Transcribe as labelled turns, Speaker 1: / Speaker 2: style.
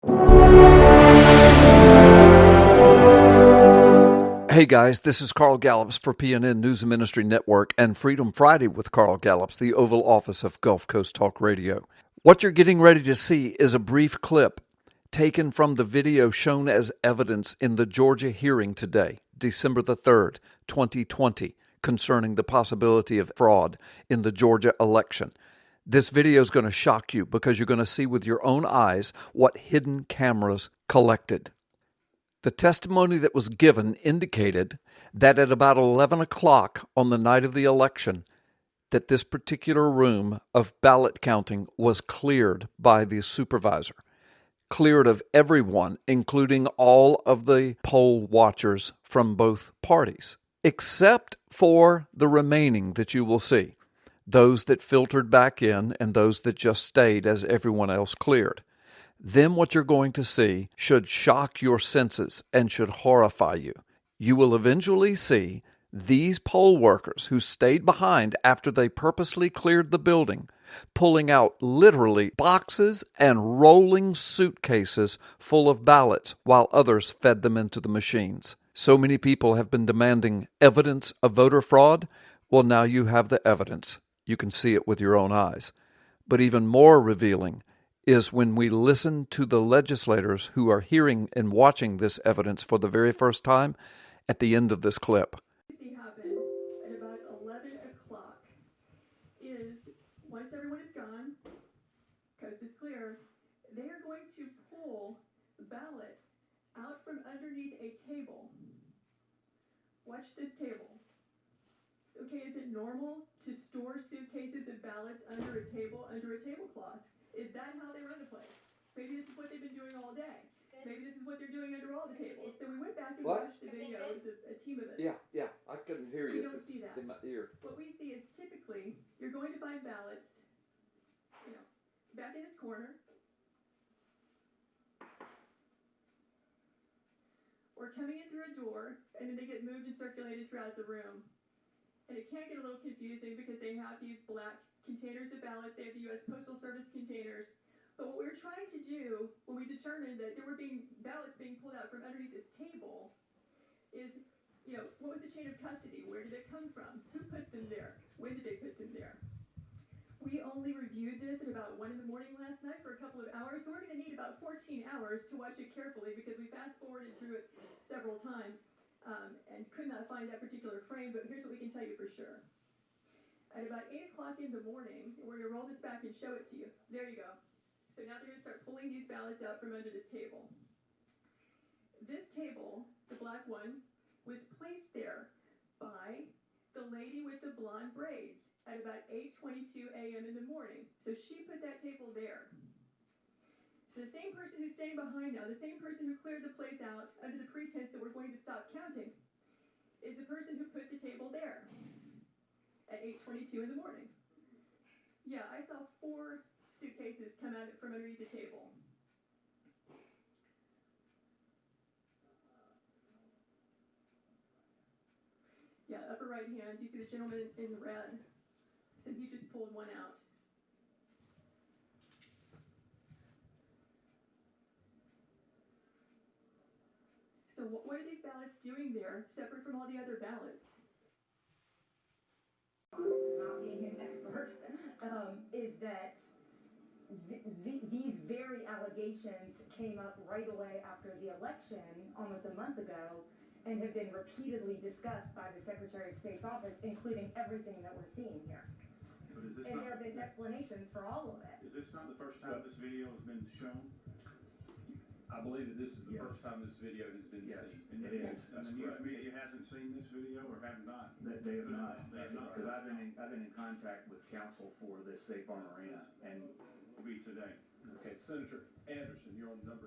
Speaker 1: Hey guys, this is Carl Gallups for PNN News and Ministry Network and Freedom Friday with Carl Gallups, the Oval Office of Gulf Coast Talk Radio. What you're getting ready to see is a brief clip taken from the video shown as evidence in the Georgia hearing today, December the 3rd, 2020, concerning the possibility of fraud in the Georgia election. This video is going to shock you because you're going to see with your own eyes what hidden cameras collected. The testimony that was given indicated that at about 11 o'clock on the night of the election, that this particular room of ballot counting was cleared by the supervisor, cleared of everyone, including all of the poll watchers from both parties, except for the remaining that you will see, those that filtered back in and those that just stayed as everyone else cleared. Then what you're going to see should shock your senses and should horrify you. You will eventually see these poll workers who stayed behind after they purposely cleared the building, pulling out literally boxes and rolling suitcases full of ballots while others fed them into the machines. So many people have been demanding evidence of voter fraud. Well, now you have the evidence. You can see it with your own eyes. But even more revealing is when we listen to the legislators who are hearing and watching this evidence for the very first time at the end of this clip.
Speaker 2: See happen at about 11 o'clock is once everyone is gone, coast is clear, they are going to pull ballots out from underneath a table. Watch this table. Okay, is it normal to store suitcases and ballots under a tablecloth? Is that how they run the place? Maybe this is what they've been doing all day. Maybe this is what they're doing under all the tables. So we went back and watched the video. It was a team of us.
Speaker 1: Yeah, I couldn't hear you.
Speaker 2: We don't see that.
Speaker 1: In my ear.
Speaker 2: What we see is typically you're going to find ballots, back in this corner, or coming in through a door, and then they get moved and circulated throughout the room. And it can get a little confusing because they have these black containers of ballots. They have the U.S. Postal Service containers. But what we were trying to do when we determined that there were ballots being pulled out from underneath this table is, what was the chain of custody? Where did it come from? Who put them there? When did they put them there? We only reviewed this at about 1 in the morning last night for a couple of hours. So we're going to need about 14 hours to watch it carefully because we fast-forwarded through it several times. And could not find that particular frame, but here's what we can tell you for sure. At about 8 o'clock in the morning, we're going to roll this back and show it to you. There you go. So now they're going to start pulling these ballots out from under this table. This table, the black one, was placed there by the lady with the blonde braids at about 8:22 a.m. in the morning. So she put that table there. So the same person who's staying behind now, the same person who cleared the place out under the pretense that we're going to stop counting, is the person who put the table there at 8:22 in the morning. Yeah, I saw 4 suitcases come out from underneath the table. Yeah, upper right hand, you see the gentleman in red. So he just pulled one out. So what are these ballots doing there, separate from all the other ballots?
Speaker 3: Not being an expert, is that these very allegations came up right away after the election, almost a month ago, and have been repeatedly discussed by the Secretary of State's office, including everything that we're seeing here. And there have been explanations for all of it.
Speaker 4: Is this not the first time this video has been shown? I believe that this is the first time this video has been seen.
Speaker 5: It is.
Speaker 4: And the news media hasn't seen this video or have not?
Speaker 5: They have not.
Speaker 4: They have not.
Speaker 5: Because I've been in contact with counsel for the Safe Farm Arena, and
Speaker 4: Will be today.
Speaker 6: Okay, Senator Anderson, you're on number